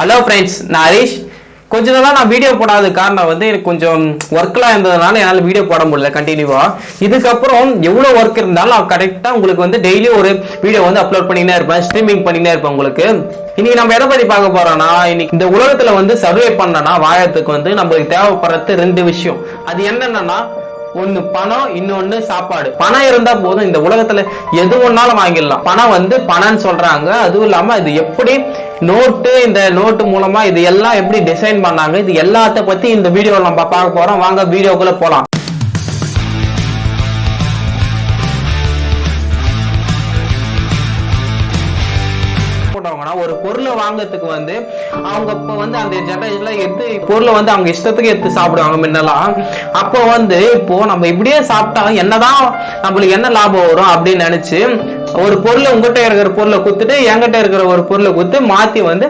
Hello friends, நான் ஹரிஷ். கொஞ்ச நாளாக நான் வீடியோ போடாத காரணம் வந்து எனக்கு கொஞ்சம் ஒர்க்லாம் இருந்ததுனால என்னால் வீடியோ போட முடியல கண்டினியூவா. இதுக்கப்புறம் எவ்வளோ ஒர்க் இருந்தாலும் நான் கரெக்டாக உங்களுக்கு வந்து டெய்லி ஒரு வீடியோ வந்து அப்லோட் பண்ணினே இருப்பேன், ஸ்ட்ரீமிங் பண்ணினே இருப்பேன் உங்களுக்கு. இன்னைக்கு நம்ம எதை பத்தி பார்க்க போறோம்னா, இன்னைக்கு இந்த உலகத்துல வந்து சர்வே பண்ணனா வாழறதுக்கு வந்து நம்மளுக்கு தேவைப்படுறது 2 விஷயம். அது என்னன்னா, ஒண்ணு பணம், இன்னொன்னு சாப்பாடு. பணம் இருந்தா போதும், இந்த உலகத்துல எது ஒன்னாலும் வாங்கிடலாம். பணம் வந்து பணம்னு சொல்றாங்க. அதுவும் இல்லாம இது எப்படி நோட்டு, இந்த நோட்டு மூலமா இது எல்லாம் எப்படி டிசைன் பண்ணாங்க, இது எல்லாத்த பத்தி இந்த வீடியோல நம்ம பார்க்க போறோம். வாங்க வீடியோக்குள்ள போலாம். ஒரு பொருளை வாங்கறதுக்கு வந்து அவங்க இப்ப வந்து அந்த ஜெனரேஷன்ல எடுத்து பொருளை வந்து அவங்க இஷ்டத்துக்கு எடுத்து சாப்பிடுவாங்க முன்னெல்லாம். அப்போ வந்து இப்போ நம்ம இப்படியே சாப்பிட்டா என்னதான் நம்மளுக்கு என்ன லாபம் வரும் அப்படின்னு நினைச்சு ஒரு பொருளை உங்ககிட்ட இருக்கிற பொருளை குத்துட்டு என்கிட்ட இருக்கிற ஒரு பொருளை குத்து மாத்தி வந்து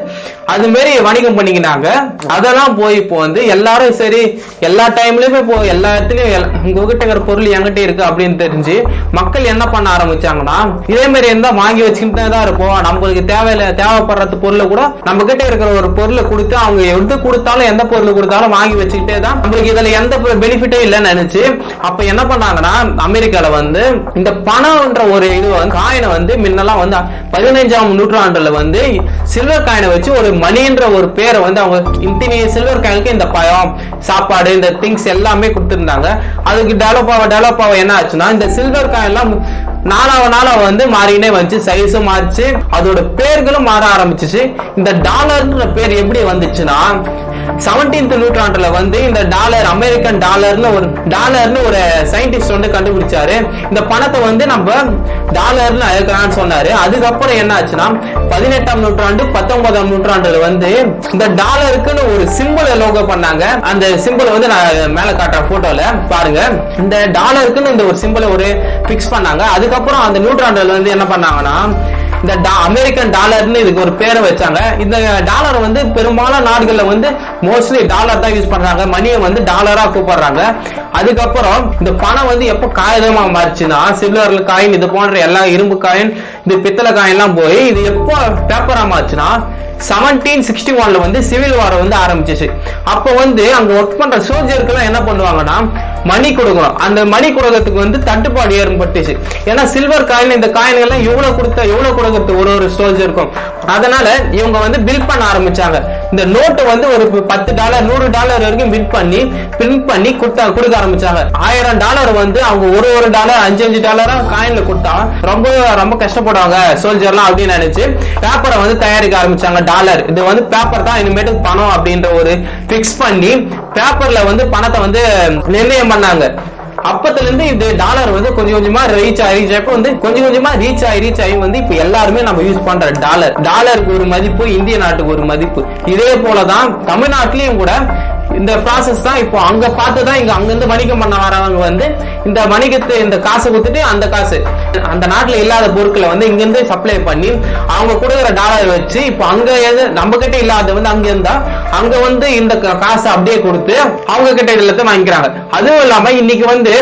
அது மாதிரி வணிகம் பண்ணிக்கினாங்க. அதெல்லாம் போய் இப்போ வந்து எல்லாரும் சரி எல்லா டைம்லயுமே இப்போ எல்லா இடத்துலயும் உங்ககிட்ட இருக்கிற பொருள் என்கிட்ட இருக்கு அப்படின்னு தெரிஞ்சு மக்கள் என்ன பண்ண ஆரம்பிச்சாங்கன்னா, இதே மாதிரி இருந்தா வாங்கி வச்சுக்கிட்டே தான் இருப்போம். நம்மளுக்கு தேவைப்படுற பொருளை கூட நம்ம கிட்ட இருக்கிற ஒரு பொருளை கொடுத்து அவங்க எது கொடுத்தாலும் எந்த பொருள் கொடுத்தாலும் வாங்கி வச்சுக்கிட்டே தான் நம்மளுக்கு இதுல எந்த பெனிஃபிட்டும் இல்லைன்னு நினைச்சு அப்ப என்ன பண்ணாங்கன்னா, அமெரிக்கால வந்து இந்த பணம்ன்ற ஒரு இது வந்து காயினை வந்து முன்னெல்லாம் வந்து 15ஆம் நூற்றாண்டுல வந்து சில்வர் காயினை வச்சு ஒரு மணின்ற ஒரு பேரை வந்து அவங்க சில்வர் காயினுக்கு இந்த பழம், சாப்பாடு, இந்த திங்ஸ் எல்லாமே கொடுத்திருந்தாங்க. அதுக்கு டெவலப் ஆக என்ன ஆச்சுன்னா, இந்த சில்வர் காயின் எல்லாம் நாளாவ வந்து மாறினே வந்துச்சு, சைஸும் மாறிச்சு, அதோட பேர்களும் மாற ஆரம்பிச்சிச்சு. இந்த டாலர்ன்ற பேர் எப்படி வந்துச்சுன்னா, 17th நூற்றாண்டுல வந்து இந்த டாலர், அமெரிக்கன் டாலர்னு ஒரு சயின்டிஸ்ட் வந்து கண்டுபிடிச்சாரு. இந்த பணத்தை வந்து நம்ம டாலர்னு அழைக்கலாம்னு சொன்னாரு. அதுக்கப்புறம் என்ன ஆச்சுன்னா, 18ஆம் நூற்றாண்டு 19ஆம் நூற்றாண்டுல வந்து இந்த டாலருக்குன்னு ஒரு சிம்பிள் லோகோ பண்ணாங்க. அந்த சிம்பிள் வந்து நான் மேல காட்டுற போட்டோல பாருங்க. இந்த டாலருக்குன்னு இந்த ஒரு சிம்பிளை ஒரு பிக்ஸ் பண்ணாங்க. அதுக்கப்புறம் அந்த நூற்றாண்டுல வந்து என்ன பண்ணாங்கன்னா, இந்த அமெரிக்கன் டாலர்னு இதுக்கு ஒரு பேரை வச்சாங்க. இந்த டாலர் வந்து பெரும்பாலான நாடுகள்ல வந்து மோஸ்ட்லி டாலர் தான் யூஸ் பண்றாங்க, மணியை வந்து டாலரா கூப்பிடுறாங்க. அதுக்கப்புறம் இந்த பணம் வந்து எப்போ காகிதமா மாறிச்சுன்னா, சில்வர் காயின், இது போன்ற எல்லா இரும்பு காயின், இந்த பித்தளை காயின் எல்லாம் போய் இது எப்போ பேப்பரா மாறுச்சுன்னா 1761ல வந்து சிவில் வார் வந்து ஆரம்பிச்சிச்சு. அப்போ வந்து அங்க ஒர்க் பண்ற சோல்ஜருக்கு என்ன பண்ணுவாங்கன்னா, மணி கொடுக்கணும். அந்த மணி கொடுக்கறதுக்கு வந்து தட்டுப்பாடு ஏற்பட்டுச்சு. ஏன்னா சில்வர் காயின், இந்த காயின்கள் எல்லாம் எவ்வளவு கொடுக்கறது ஒரு சோல்ஜருக்கும். அதனால இவங்க வந்து பில் பண்ண ஆரம்பிச்சாங்க. இந்த நோட்டு வந்து ஒரு $10 $100 வரைக்கும் பிரிண்ட் பண்ணி கொடுக்க ஆரம்பிச்சாங்க. $1000 வந்து அவங்க ஒரு டாலர் $5 காயின்ல கொடுத்தா ரொம்ப கஷ்டப்படுவாங்க சோல்ஜர்லாம் அப்படின்னு நினைச்சு பேப்பரை வந்து தயாரிக்க ஆரம்பிச்சாங்க. டாலர் இது வந்து பேப்பர் தான் இனிமேட்டு பணம் அப்படின்ற ஒரு பிக்ஸ் பண்ணி பேப்பர்ல வந்து பணத்தை வந்து நிர்ணயம் பண்ணாங்க. அப்பத்துல இருந்து இந்த டாலர் வந்து கொஞ்சம் கொஞ்சமா ரீச் ஆகி வந்து இப்ப எல்லாருமே நம்ம யூஸ் பண்ற டாலருக்கு ஒரு மதிப்பு, இந்திய நாட்டுக்கு ஒரு மதிப்பு. இதே போலதான் தமிழ்நாட்டிலையும் கூட இந்த ப்ராசஸ் தான். இப்போ அங்க பார்த்துதான் இங்க அங்கிருந்து வணிகம் பண்ண வரவங்க வந்து இந்த வணிகத்தை, இந்த காசை கொடுத்துட்டு அந்த காசு அந்த நாட்டுல இல்லாத பொருட்களை வந்து இங்க இருந்து சப்ளை பண்ணி அவங்க கொடுக்குற டாலர் வச்சு இப்போ அங்க நம்ம கிட்ட இல்லாத வந்து அங்க இருந்தா அங்க வந்து இந்த காசை அப்படியே கொடுத்து அவங்க கிட்ட எல்லாத்தையும் வாங்கிக்கிறாங்க. அதுவும் இல்லாம இன்னைக்கு வந்து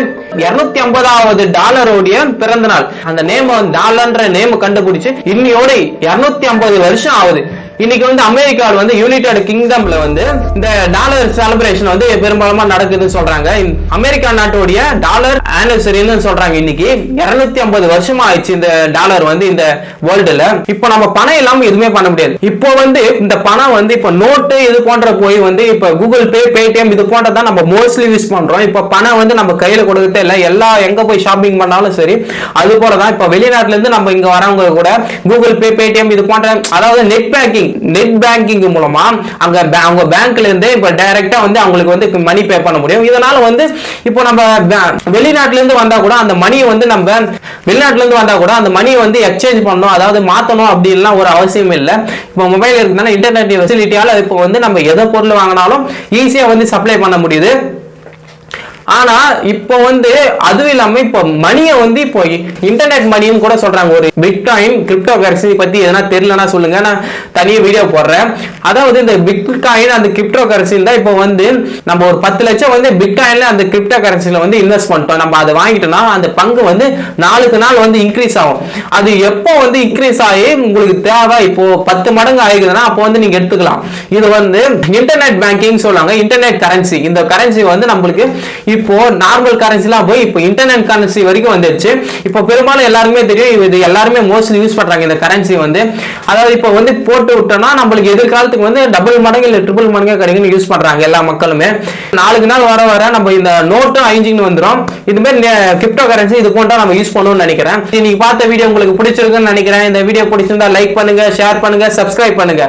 250வது டாலருடைய பிறந்த நாள். அந்த நேம் டாலர்ன்ற நேம் கண்டுபிடிச்சு இன்னையோட 250 வருஷம் ஆகுது. இன்னைக்கு வந்து அமெரிக்காவில் வந்து யுனைடெட் கிங்டம்ல வந்து இந்த டாலர் செலிப்ரேஷன் வந்து பெரும்பாலுமா நடக்குதுன்னு சொல்றாங்க. அமெரிக்கா நாட்டுடைய டாலர் ஆனிவர்சரின்னு சொல்றாங்க. இன்னைக்கு 250 வருஷமா ஆயிடுச்சு இந்த டாலர் வந்து இந்த வேர்ல்டுல. இப்போ நம்ம பணம் இல்லாம எதுவுமே பண்ண முடியாது. இப்போ வந்து இந்த பணம் வந்து இப்போ நோட்டு இது போன்ற போய் வந்து இப்போ கூகுள் பே, பேடிஎம் இது போன்றதான் நம்ம மோஸ்ட்லி யூஸ் பண்றோம். இப்போ பணம் வந்து நம்ம கையில கொடுக்கறதே இல்லை. எல்லா எங்க போய் ஷாப்பிங் பண்ணாலும் சரி அது போலதான். இப்போ வெளிநாட்டுல இருந்து நம்ம இங்க வரவங்க கூட கூகுள் பே, பேடிஎம் இது போன்ற, அதாவது நெட் பேங்கிங் மூலமா அவங்க பேங்க்ல இருந்து இப்ப டைரக்டா வந்து அவங்களுக்கு வந்து மணி பே பண்ண முடியும். இதனால வந்து இப்போ நம்ம வெளிநாட்டுல இருந்து வந்தா கூட அந்த மணியை வந்து எக்ஸ்சேஞ்ச் பண்ணணும், அதாவது மாத்தணும் அப்படின்லாம் ஒரு அவசியம் இல்லை. இப்போ மொபைல் இருக்குதுன்னா இன்டர்நெட் ஃபெசிலிட்டியால இப்போ வந்து நம்ம எதை பொருள் வாங்கினாலும் ஈஸியா வந்து சப்ளை பண்ண முடியுது. ஆனா இப்போ வந்து அதுவும் இல்லாம இப்போ மணியை வந்து இப்போ இன்டர்நெட் மணியும் கூட சொல்றாங்க. ஒரு பிட்காயின் கிரிப்டோ கரன்சி பத்தி எதனா தெரியலன்னா சொல்லுங்க, நான் தனியா வீடியோ போடுறேன். அதாவது இந்த பிட்காயின் அந்த கிரிப்டோ கரன்சி தான் இப்போ வந்து நம்ம ஒரு 10 லட்சம் வந்து பிட்காயின்ல அந்த கிரிப்டோ கரன்சில வந்து இன்வெஸ்ட் பண்ணிட்டோம். நம்ம அதை வாங்கிட்டோம்னா அந்த பங்கு வந்து நாளுக்கு நாள் வந்து இன்க்ரீஸ் ஆகும். அது எப்போ வந்து இன்க்ரீஸ் ஆகி உங்களுக்கு தேவை இப்போ 10 மடங்கு ஆகுதுன்னா அப்போ வந்து நீங்க எடுத்துக்கலாம். இது வந்து இன்டர்நெட் பேங்கிங் சொல்லுவாங்க, இன்டர்நெட் கரன்சி. இந்த கரன்சி வந்து நம்மளுக்கு இப்போ நார்மல் கரன்சிலாம் போய் இப்போ இன்டர்நெட் கரன்சி வரைக்கும் வந்துருச்சு. இப்போ பெரும்பாலும் எல்லாருமே தெரியும், இது எல்லாருமே மோஸ்ட்லி யூஸ் பண்றாங்க இந்த கரன்சி வந்து. அதாவது இப்போ வந்து போட்டு விட்டோம்னா நம்மளுக்கு எதிர்காலத்துக்கு வந்து டபுள் மடங்கு இல்ல ட்ரிபிள் மடங்கு கிடைக்குன்னு யூஸ் பண்றாங்க எல்லா மக்களுமே. நாளுக்கு நாள் வர வர நம்ம இந்த நோட்டும் ஐஞ்சின்னு வந்துடும். இது மாதிரி கிரிப்டோ கரன்சி இது போன்றா நம்ம யூஸ் பண்ணணும்னு நினைக்கிறேன். இன்னைக்கு பார்த்த வீடியோ உங்களுக்கு பிடிச்சிருக்குன்னு நினைக்கிறேன். இந்த வீடியோ பிடிச்சிருந்தா லைக் பண்ணுங்க, ஷேர் பண்ணுங்க, சப்ஸ்கிரைப் பண்ணுங்க.